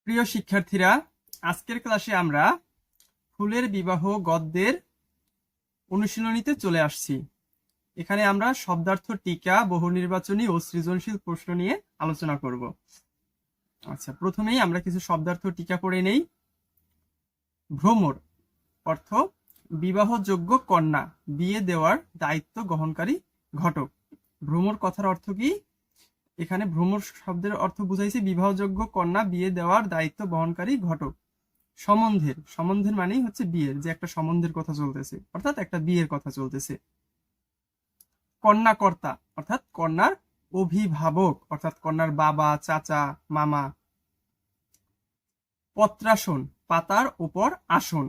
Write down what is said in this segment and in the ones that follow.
প্রিয় শিক্ষার্থীরা, আজকের ক্লাসে আমরা ফুলের বিবাহ গদ্যের অনুশীলনীতে চলে আসছি। এখানে আমরা শব্দার্থ টিকা, বহুনির্বাচনী ও সৃজনশীল প্রশ্ন নিয়ে আলোচনা করব। আচ্ছা, প্রথমেই আমরা কিছু শব্দার্থ টিকা পড়ে নেই। ভ্রমর অর্থ বিবাহযোগ্য কন্যা, বিয়ে দেওয়ার দায়িত্ব বহনকারী ঘটক। ভ্রমর কথার অর্থ কি? এখানে ভ্রমর শব্দের অর্থ বুঝাইছে বিবাহযোগ্য কন্যা, বিয়ে দেওয়ার দায়িত্ব বহনকারী ঘটক। সম্বন্ধের মানেই হচ্ছে বিয়ের, যে একটা সম্বন্ধের কথা চলতেছে, অর্থাৎ একটা বিয়ের কথা চলতেছে। কন্যাকর্তা অর্থাৎ কন্যার অভিভাবক, অর্থাৎ কন্যার বাবা, চাচা, মামা। পত্রাসন পাতার উপর আসন।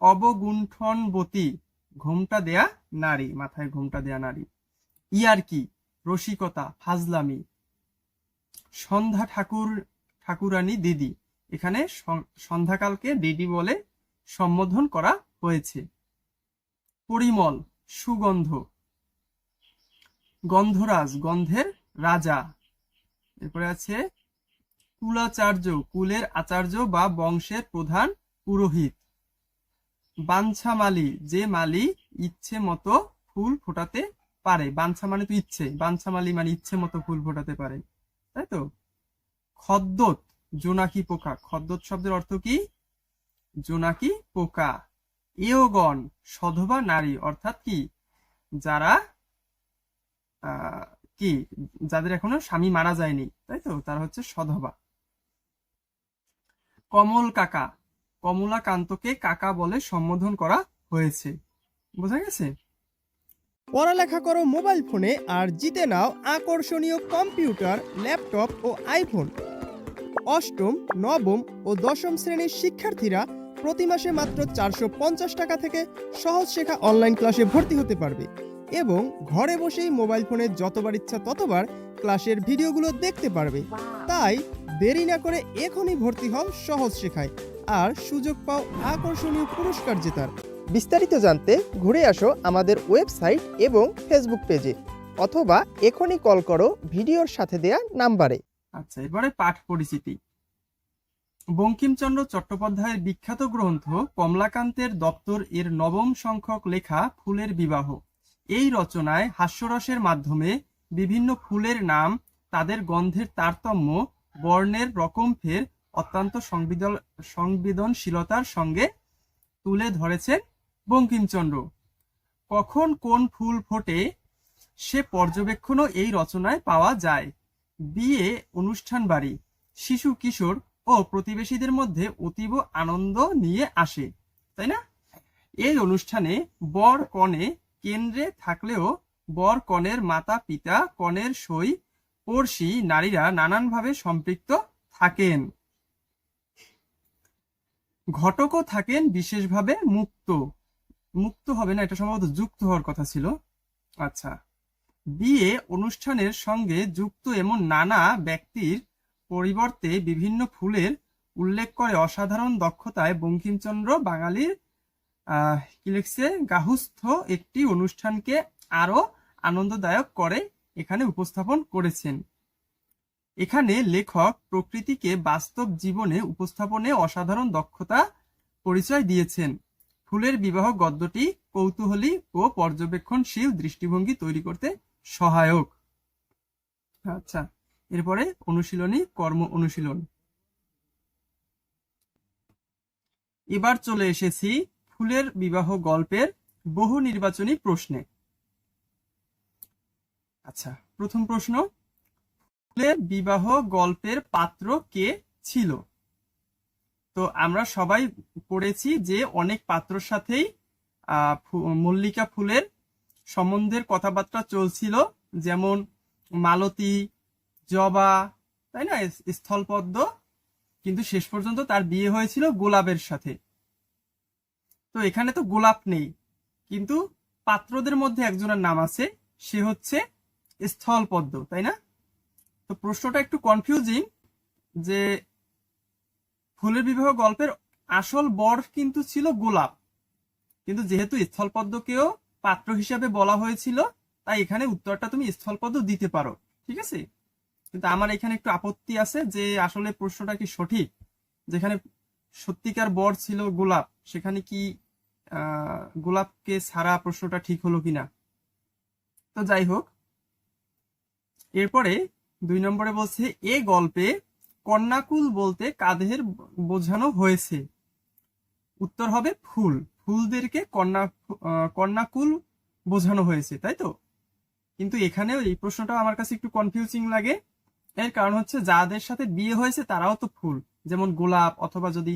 অবগুণ্ঠনবতী ঘোমটা দেয়া নারী, মাথায় ঘোমটা দেয়া নারী। ইয়ার্কি রসিকতা, ফাজলামি। সন্ধ্যা ঠাকুরানী দিদি, এখানে সন্ধ্যাকালকে দিদি বলে সম্বোধন করা হয়েছে। পরিমল সুগন্ধ। গন্ধরাজ গন্ধের রাজা। এরপরে আছে কুলাচার্য, কুলের আচার্য বা বংশের প্রধান পুরোহিত। বাঞ্ছামালী, যে মালি ইচ্ছে মতো ফুল ফোটাতে পারে। বাঞ্ছা মানে তো ইচ্ছে, বাঞ্ছামালী মানে ইচ্ছে মতো ফুল ফোটাতে পারে, তাই তো। খদ্দত জোনাকি পোকা। খদ্দত শব্দের অর্থ কি? জোনাকি পোকা। এওগণ সধবা নারী, অর্থাৎ কি যারা কি যাদের এখনো স্বামী মারা যায়নি, তাই তো, তারা হচ্ছে সধবা। কমল কাকা, কমলাকান্তকে কাকা বলে সম্বোধন করা হয়েছে। বোঝা গেছে? পড়ালেখা করো মোবাইল ফোনে আর জিতে নাও আকর্ষণীয় কম্পিউটার, ল্যাপটপ ও আইফোন। অষ্টম, নবম ও দশম শ্রেণীর শিক্ষার্থীরা প্রতি মাসে মাত্র 450 টাকা থেকে সহজ শেখা অনলাইন ক্লাসে ভর্তি হতে পারবে এবং ঘরে বসেই মোবাইল ফোনে যতবার ইচ্ছা ততবার ক্লাসের ভিডিওগুলো দেখতে পারবে। তাই দেরি না করে এখনই ভর্তি হও সহজ শেখায় আর সুযোগ পাও আকর্ষণীয় পুরস্কার জেতার। বিস্তারিত জানতে ঘুরে আসো আমাদের ওয়েবসাইট এবং ফেসবুক পেজে, অথবা এখনই কল করো ভিডিওর সাথে দেয়া নাম্বারে। আচ্ছা, এবারে পাঠ পরিচিতি। বঙ্কিমচন্দ্র চট্টোপাধ্যায়ের বিখ্যাত গ্রন্থ কমলাকান্তের দপ্তর এর নবম সংখ্যক লেখা ফুলের বিবাহ। এই রচনায় হাস্যরসের মাধ্যমে বিভিন্ন ফুলের নাম, তাদের গন্ধের তারতম্য, বর্ণের রকমফের অত্যন্ত সংবেদনশীলতার সঙ্গে তুলে ধরেছেন বঙ্কিমচন্দ্র। কখন কোন ফুল ফোটে সে পর্যবেক্ষণও এই রচনায় পাওয়া যায়। বিয়ে অনুষ্ঠান বাড়ি, শিশু কিশোর ও প্রতিবেশীদের মধ্যে অতীব আনন্দ নিয়ে আসে, তাই না? এই অনুষ্ঠানে বর কনে কেন্দ্রে থাকলেও বর কনের মাতা পিতা, কনের সই পড়শি নারীরা নানানভাবে সম্পৃক্ত থাকেন। ঘটকও থাকেন বিশেষভাবে মুক্ত। মুক্ত হবে না, এটা সম্ভবত যুক্ত হওয়ার কথা ছিল। আচ্ছা, বিয়ে অনুষ্ঠানের সঙ্গে যুক্ত এমন নানা ব্যক্তির পরিবর্তে বিভিন্ন ফুলের উল্লেখ করে অসাধারণ দক্ষতায় বঙ্কিমচন্দ্র বাঙালির কি লিখছে, গার্হস্থ্য একটি অনুষ্ঠানকে আরো আনন্দদায়ক করে এখানে উপস্থাপন করেছেন। এখানে লেখক প্রকৃতিকে বাস্তব জীবনে উপস্থাপনে অসাধারণ দক্ষতা পরিচয় দিয়েছেন। ফুলের বিবাহ গদ্যটি কৌতূহলী ও পর্যবেক্ষণশীল দৃষ্টিভঙ্গি তৈরি করতে সহায়ক। আচ্ছা, এরপরে অনুশীলনী, কর্ম অনুশীলন। এবার চলে এসেছি ফুলের বিবাহ গল্পের বহু নির্বাচনী প্রশ্নে। আচ্ছা, প্রথম প্রশ্ন, ফুলের বিবাহ গল্পের পাত্র কে ছিল? তো আমরা সবাই পড়েছি যে অনেক পাত্রর সাথেই মল্লিকা ফুলের সম্বন্ধের কথাবার্তা চলছিল, যেমন মালতী, জবা, তাই না, স্থলপদ্ম। কিন্তু শেষ পর্যন্ত তার বিয়ে হয়েছিল গোলাপের সাথে। তো এখানে তো গোলাপ নেই, কিন্তু পাত্রদের মধ্যে একজনের নাম আছে, সে হচ্ছে স্থলপদ্ম, তাই না? তো প্রশ্নটা একটু কনফিউজিং, যে ফুলের বিবাহ গল্পের আসল বর কিন্তু ছিল গোলাপ, কিন্তু যেহেতু স্থলপদ্মকেও পাত্র হিসাবে বলা হয়েছিল, তাই এখানে উত্তরটা তুমি স্থলপদ্ম দিতে পারো, ঠিক আছে? কিন্তু আমার এখানে একটু আপত্তি আছে যে আসলে প্রশ্নটা কি সঠিক, যেখানে সত্যিকার বর ছিল গোলাপ, সেখানে কি গোলাপকে ছাড়া প্রশ্নটা ঠিক হলো কিনা। তো যাই হোক, এরপরে 2 নম্বরে বলছে এ গল্পে কন্যাকুল বলতে কাদের বোঝানো হয়েছে। উত্তর হবে ফুল, ফুলদেরকে কন্যাকুল বোঝানো হয়েছে, তাই তো। কিন্তু এখানেও এই প্রশ্নটা আমার কাছে একটু কনফিউজিং লাগে। এর কারণ হচ্ছে যাদের সাথে বিয়ে হয়েছে তারাও তো ফুল, যেমন গোলাপ, অথবা যদি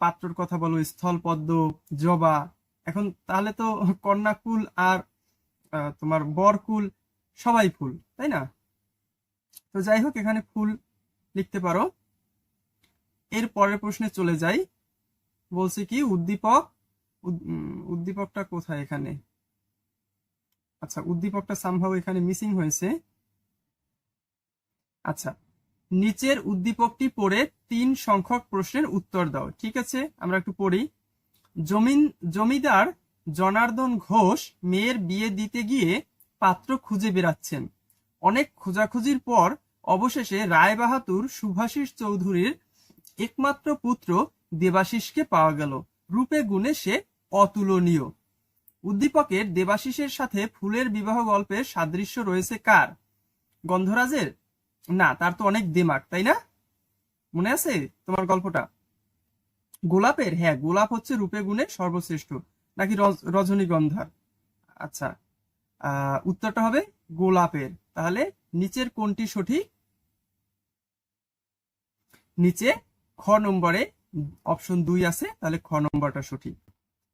পাত্রর কথা বলো স্থলপদ্ম, জবা। এখন তাহলে তো কন্যাকুল আর তোমার বরকুল সবাই ফুল, তাই না। তো যাই হোক, এখানে ফুল লিখতে পারো। এর পরের প্রশ্নে চলে যাই। বলছে কি উদ্দীপকটা কোথায় এখানে। আচ্ছা, উদ্দীপকটা সামহাউ এখানে মিসিং হয়েছে। আচ্ছা, নিচের উদ্দীপকটি পড়ে 3 সংখ্যক প্রশ্নের উত্তর দাও। ঠিক আছে, আমরা একটু পড়ি। জমিদার জনার্দন ঘোষ মেয়ের বিয়ে দিতে গিয়ে পাত্র খুঁজে বেড়াচ্ছেন। অনেক খোঁজাখুঁজির পর অবশেষে রায়বাহাদুর শুভাশিস চৌধুরীর একমাত্র পুত্র দেবাশিসকে পাওয়া গেল। রূপে গুণে সে অতুলনীয়। উদ্দীপকের দেবাশিসের সাথে ফুলের বিবাহ গল্পের সাদৃশ্য রয়েছে কার? গন্ধরাজের? না, তার তো অনেক দেমাক, তাই না। মনে আছে তোমার গল্পটা? গোলাপের? হ্যাঁ, গোলাপ হচ্ছে রূপে গুণে সর্বশ্রেষ্ঠ। নাকি রজনীগন্ধার? আচ্ছা, উত্তরটা হবে গোলাপের। তাহলে নিচের কোনটি সঠিক? নিচে খ নম্বরে অপশন 2 আছে, তাহলে খ নম্বরটা সঠিক।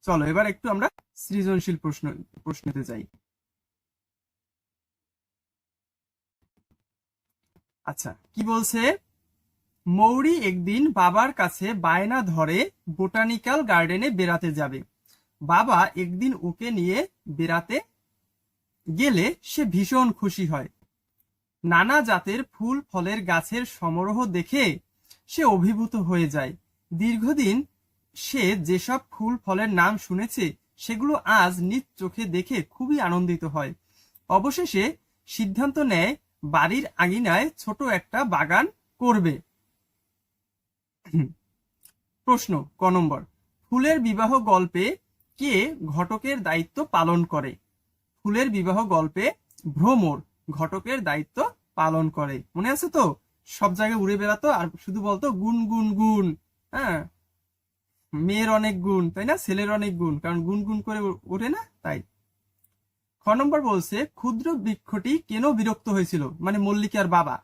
চলো এবার একটু আমরা সৃজনশীল প্রশ্নতে যাই। আচ্ছা, কি বলছে? মৌরি একদিন বাবার কাছে বায়না ধরে বোটানিক্যাল গার্ডেনে বেড়াতে যাবে। বাবা একদিন ওকে নিয়ে বেড়াতে গেলে সে ভীষণ খুশি হয়। নানা জাতের ফুল ফলের গাছের সমারোহ দেখে সে অভিভূত হয়ে যায়। দীর্ঘদিন সে যেসব ফুল ফলের নাম শুনেছে সেগুলো আজ নিজ চোখে দেখে খুবই আনন্দিত হয়। অবশেষে সিদ্ধান্ত নেয় বাড়ির আঙিনায় ছোট একটা বাগান করবে। প্রশ্ন ক নম্বর, ফুলের বিবাহ গল্পে কে ঘটকের দায়িত্ব পালন করে? ফুলের বিবাহ গল্পে ভ্রমর ঘটকের দায়িত্ব পালন করে। মনে আছে তো? সব জায়গায় উড়ে বেড়াতো আর শুধু বলতো গুন গুন গুন। হ্যাঁ, মেয়ের অনেক গুণ, তাই না, ছেলের অনেক গুণ, কারণ গুন গুন করে ওঠে না, তাই। খ নম্বর বলছে ক্ষুদ্র বৃক্ষটি কেন বিরক্ত হয়েছিল? মানে মল্লিকার বাবা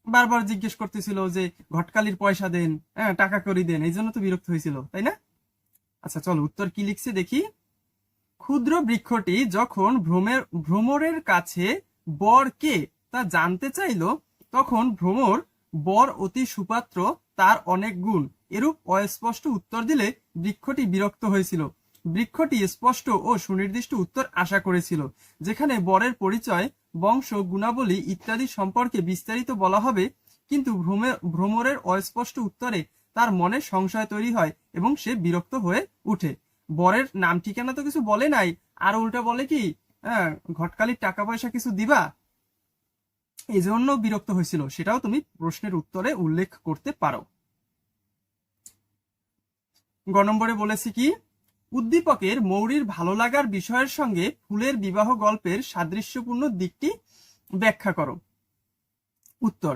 বারবার জিজ্ঞেস করতেছিল যে ঘটকালির পয়সা দেন, হ্যাঁ টাকা করি দেন, এই জন্য তো বিরক্ত হয়েছিল, তাই না। আচ্ছা চলো উত্তর কি লিখছে দেখি। ক্ষুদ্র বৃক্ষটি যখন ভ্রমরের কাছে বর কে তা জানতে চাইল, তখন ভ্রমর বর অতি সুপাত্র, তার অনেক গুণ, এরূপ অস্পষ্ট উত্তর দিলে বৃক্ষটি বিরক্ত হয়েছিল। বৃক্ষটি স্পষ্ট ও সুনির্দিষ্ট উত্তর আশা করেছিল, যেখানে বরের পরিচয়, বংশ, গুণাবলী ইত্যাদি সম্পর্কে বিস্তারিত বলা হবে। কিন্তু ভ্রমরের অস্পষ্ট উত্তরে তার মনে সংশয় তৈরি হয় এবং সে বিরক্ত হয়ে উঠে। বরের নাম ঠিকানা তো কিছু বলে নাই, আর উল্টা বলে কি ঘটকালির টাকা পয়সা কিছু দিবা, এই জন্য বিরক্ত হয়েছিল। সেটাও তুমি প্রশ্নের উত্তরে উল্লেখ করতে পারো। গ নম্বরে বলেছি কি, উদ্দীপকের মৌরির ভালো লাগার বিষয়ের সঙ্গে ফুলের বিবাহ গল্পের সাদৃশ্যপূর্ণ দিকটি ব্যাখ্যা করো। উত্তর,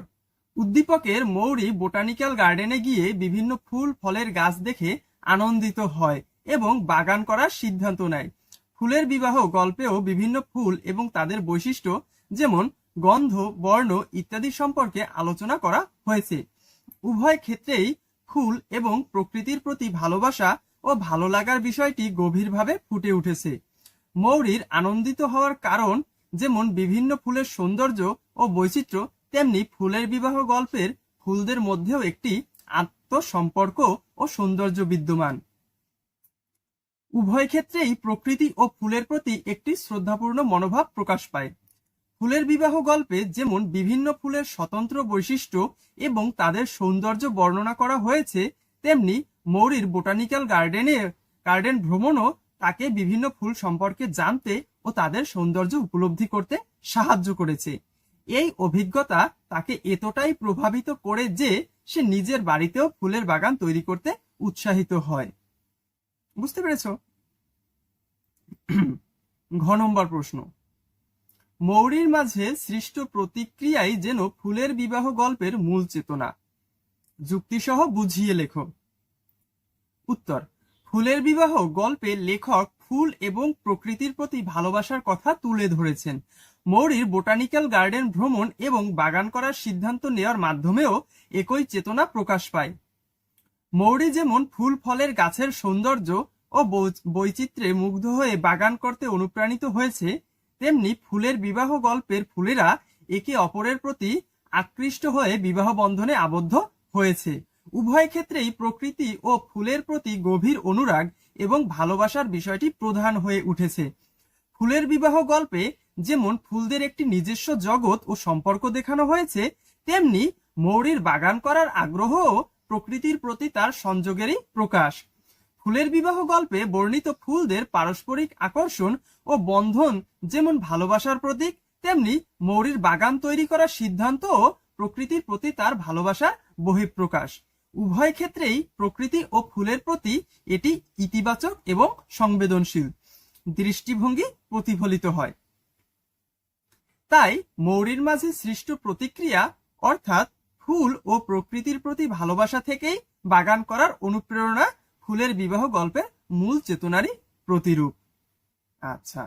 উদ্দীপকের মৌরি বোটানিক্যাল গার্ডেনে গিয়ে বিভিন্ন ফুল ফলের গাছ দেখে আনন্দিত হয় এবং বাগান করার সিদ্ধান্ত নেয়। ফুলের বিবাহ গল্পেও বিভিন্ন ফুল এবং তাদের বৈশিষ্ট্য, যেমন গন্ধ, বর্ণ ইত্যাদি সম্পর্কে আলোচনা করা হয়েছে। উভয় ক্ষেত্রেই ফুল এবং প্রকৃতির প্রতি ভালোবাসা ও ভালো লাগার বিষয়টি গভীরভাবে ফুটে উঠেছে। মৌরির আনন্দিত হওয়ার কারণ যেমন বিভিন্ন ফুলের সৌন্দর্য ও বৈচিত্র্য, তেমনি ফুলের বিবাহ গল্পের ফুলদের মধ্যেও একটি আত্মসম্পর্ক ও সৌন্দর্য বিদ্যমান। উভয় ক্ষেত্রেই প্রকৃতি ও ফুলের প্রতি একটি শ্রদ্ধাপূর্ণ মনোভাব প্রকাশ পায়। ফুলের বিবাহ গল্পে যেমন বিভিন্ন ফুলের স্বতন্ত্র বৈশিষ্ট্য এবং তাদের সৌন্দর্য বর্ণনা করা হয়েছে, তেমনি মৌরির বোটানিক্যাল গার্ডেন ভ্রমণও তাকে বিভিন্ন ফুল সম্পর্কে জানতে ও তাদের সৌন্দর্য উপলব্ধি করতে সাহায্য করেছে। এই অভিজ্ঞতা তাকে এতটাই প্রভাবিত করে যে সে নিজের বাড়িতেও ফুলের বাগান তৈরি করতে উৎসাহিত হয়। বুঝতে পেরেছো? ঘ নম্বর প্রশ্ন, মৌরীর মাঝে সৃষ্ট প্রতিক্রিয়াই যেন ফুলের বিবাহ গল্পের মূল চেতনা। যুক্তিসহ বুঝিয়ে লেখো। উত্তর, ফুলের বিবাহ গল্পে লেখক ফুল এবং প্রকৃতির প্রতি ভালোবাসার কথা তুলে ধরেছেন। মৌরীর বোটানিক্যাল গার্ডেন ভ্রমণ এবং বাগান করার সিদ্ধান্ত নেওয়ার মাধ্যমেও একই চেতনা প্রকাশ পায়। মৌরী যেমন ফুল ফলের গাছের সৌন্দর্য ও বৈচিত্র্যে মুগ্ধ হয়ে বাগান করতে অনুপ্রাণিত হয়েছে, তেমনি ফুলের বিবাহ গল্পের ফুলেরা একে অপরের প্রতি আকৃষ্ট হয়ে বিবাহ বন্ধনে আবদ্ধ হয়েছে। উভয় ক্ষেত্রেই প্রকৃতি ও ফুলের প্রতি গভীর অনুরাগ এবং ভালোবাসার বিষয়টি প্রধান হয়ে উঠেছে। ফুলের বিবাহ গল্পে যেমন ফুলদের একটি নিজস্ব জগৎ ও সম্পর্ক দেখানো হয়েছে, তেমনি মৌরীর বাগান করার আগ্রহও প্রকৃতির প্রতি তার সংযোগেরই প্রকাশ। ফুলের বিবাহ গল্পে বর্ণিত ফুলদের পারস্পরিক আকর্ষণ ও বন্ধন যেমন ভালোবাসার প্রতীক, তেমনি মৌরীর বাগান তৈরি করার সিদ্ধান্তও প্রকৃতির প্রতি তার ভালোবাসার বহিঃপ্রকাশ। উভয় ক্ষেত্রেই প্রকৃতি ও ফুলের প্রতি এটি ইতিবাচক এবং সংবেদনশীল দৃষ্টিভঙ্গি প্রতিফলিত হয়। তাই মৌরীর মাঝে সৃষ্ট প্রতিক্রিয়া অর্থাৎ ফুল ও প্রকৃতির প্রতি ভালোবাসা থেকেই বাগান করার অনুপ্রেরণা ফুলের বিবাহ গল্পের মূল চেতনারই প্রতিরূপ। আচ্ছা,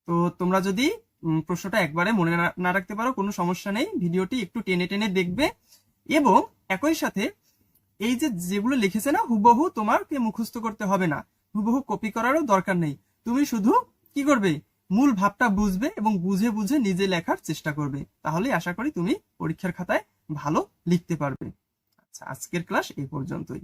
তো তোমরা যদি প্রশ্নটা একবারে মনে না রাখতে পারো কোনো সমস্যা নেই, ভিডিওটি একটু টেনে টেনে দেখবে এবং একই সাথে এই যে যেগুলো লিখেছে না হুবহু তোমাকে মুখস্থ করতে হবে না, হুবহু কপি করারও দরকার নেই। তুমি শুধু কি করবে, মূল ভাবটা বুঝবে এবং বুঝে বুঝে নিজে লেখার চেষ্টা করবে, তাহলে আশা করি তুমি পরীক্ষার খাতায় ভালো লিখতে পারবে। আচ্ছা, আজকের ক্লাস এই পর্যন্তই।